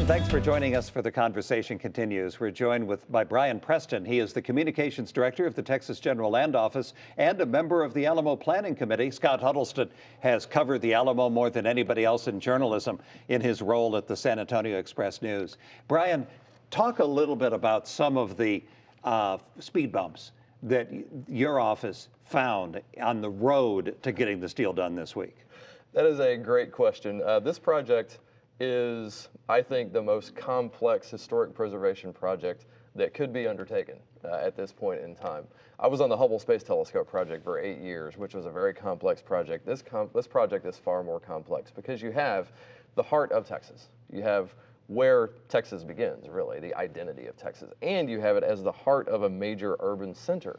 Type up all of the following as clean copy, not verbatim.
Thanks for joining us for The Conversation Continues. We're joined by Brian Preston. He is the Communications Director of the Texas General Land Office and a member of the Alamo Planning Committee. Scott Huddleston has covered the Alamo more than anybody else in journalism in his role at the San Antonio Express-News. Brian, talk a little bit about some of the speed bumps that your office found on the road to getting this deal done this week. That is a great question. This project is, I think, the most complex historic preservation project that could be undertaken at this point in time. I was on the Hubble Space Telescope project for 8 years, which was a very complex project. This project is far more complex because you have the heart of Texas. You have where Texas begins, really, the identity of Texas. And you have it as the heart of a major urban center.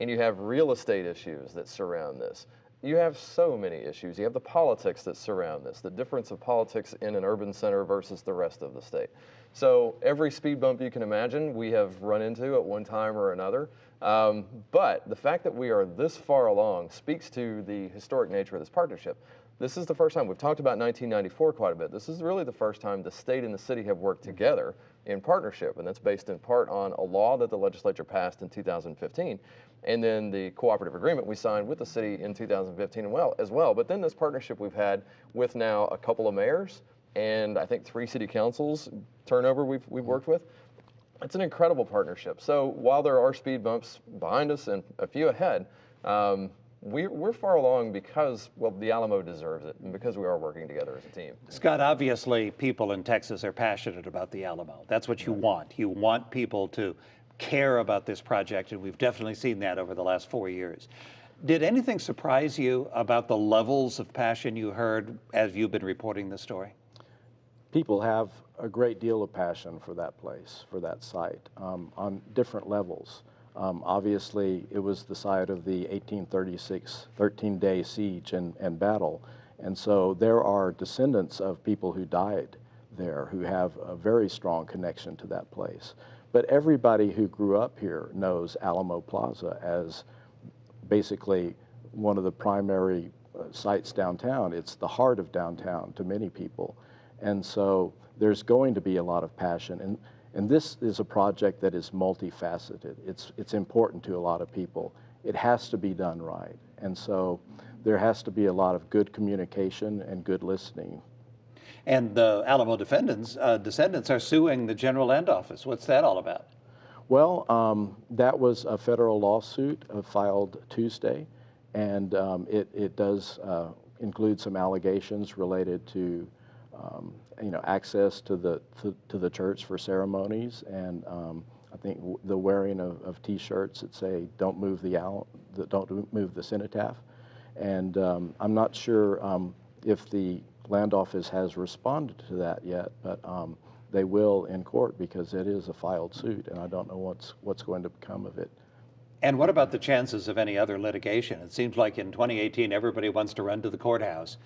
And you have real estate issues that surround this. You have so many issues. You have the politics that surround this, the difference of politics in an urban center versus the rest of the state. So every speed bump you can imagine, we have run into at one time or another. But the fact that we are this far along speaks to the historic nature of this partnership. This is the first time, we've talked about 1994 quite a bit. This is really the first time the state and the city have worked together in partnership, and that's based in part on a law that the legislature passed in 2015. And then the cooperative agreement we signed with the city in 2015 as well. But then this partnership we've had with now a couple of mayors and I think 3 city councils turnover we've worked with. It's an incredible partnership. So while there are speed bumps behind us and a few ahead, we're far along because, well, the Alamo deserves it and because we are working together as a team. Scott, obviously people in Texas are passionate about the Alamo. That's what you want. You want people to care about this project, and we've definitely seen that over the last 4 years. Did anything surprise you about the levels of passion you heard as you've been reporting this story? People have a great deal of passion for that place, for that site, on different levels. Obviously, it was the site of the 1836 13-day siege and battle, and so there are descendants of people who died there who have a very strong connection to that place. But everybody who grew up here knows Alamo Plaza as basically one of the primary sites downtown. It's the heart of downtown to many people. And so there's going to be a lot of passion. And this is a project that is multifaceted. It's important to a lot of people. It has to be done right. And so there has to be a lot of good communication and good listening. And the Alamo descendants are suing the General Land Office. What's that all about? Well, that was a federal lawsuit filed Tuesday, and it does include some allegations related to access to the church for ceremonies, and I think the wearing of T-shirts that say "Don't move the cenotaph," and I'm not sure if the Land Office has responded to that yet, but they will in court because it is a filed suit, and I don't know what's going to become of it. And what about the chances of any other litigation? It seems like in 2018, everybody wants to run to the courthouse.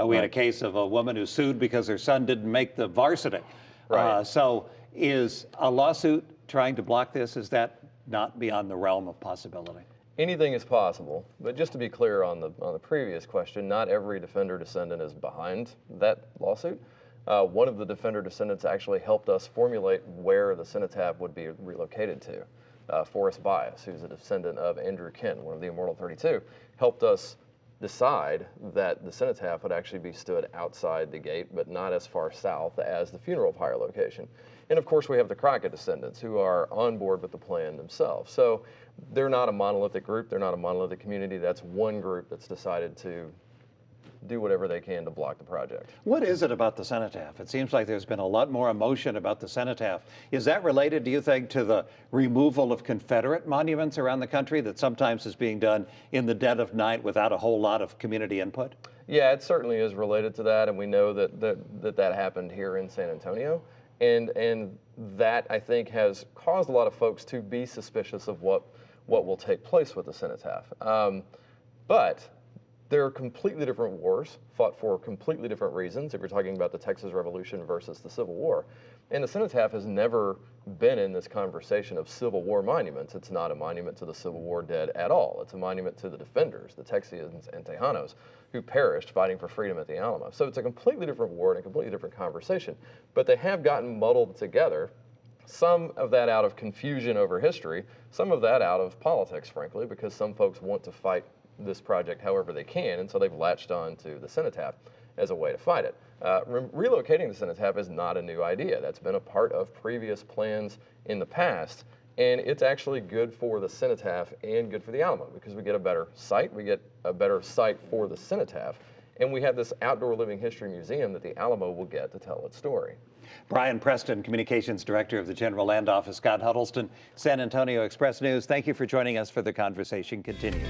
We had a case of a woman who sued because her son didn't make the varsity. Right. So is a lawsuit trying to block this? Is that not beyond the realm of possibility? Anything is possible, but just to be clear on the previous question, not every defender descendant is behind that lawsuit. One of the defender descendants actually helped us formulate where the cenotaph would be relocated to. Forrest Bias, who's a descendant of Andrew Kent, one of the Immortal 32, helped us decide that the cenotaph would actually be stood outside the gate, but not as far south as the funeral pyre location. And of course, we have the Crockett descendants who are on board with the plan themselves. So they're not a monolithic group. They're not a monolithic community. That's one group that's decided to do whatever they can to block the project. What is it about the cenotaph? It seems like there's been a lot more emotion about the cenotaph. Is that related, do you think, to the removal of Confederate monuments around the country that sometimes is being done in the dead of night without a whole lot of community input? Yeah, it certainly is related to that, and we know that happened here in San Antonio. And that, I think, has caused a lot of folks to be suspicious of what will take place with the cenotaph. But They're completely different wars, fought for completely different reasons, if you're talking about the Texas Revolution versus the Civil War. And the cenotaph has never been in this conversation of Civil War monuments. It's not a monument to the Civil War dead at all. It's a monument to the defenders, the Texians and Tejanos, who perished fighting for freedom at the Alamo. So it's a completely different war and a completely different conversation. But they have gotten muddled together. Some of that out of confusion over history, some of that out of politics, frankly, because some folks want to fight this project however they can, and so they've latched on to the cenotaph as a way to fight it. Relocating the cenotaph is not a new idea. That's been a part of previous plans in the past, and it's actually good for the cenotaph and good for the Alamo because we get a better site, we get a better site for the cenotaph, and we have this outdoor living history museum that the Alamo will get to tell its story. Brian Preston, Communications Director of the General Land Office. Scott Huddleston, San Antonio Express News. Thank you for joining us for The Conversation Continues.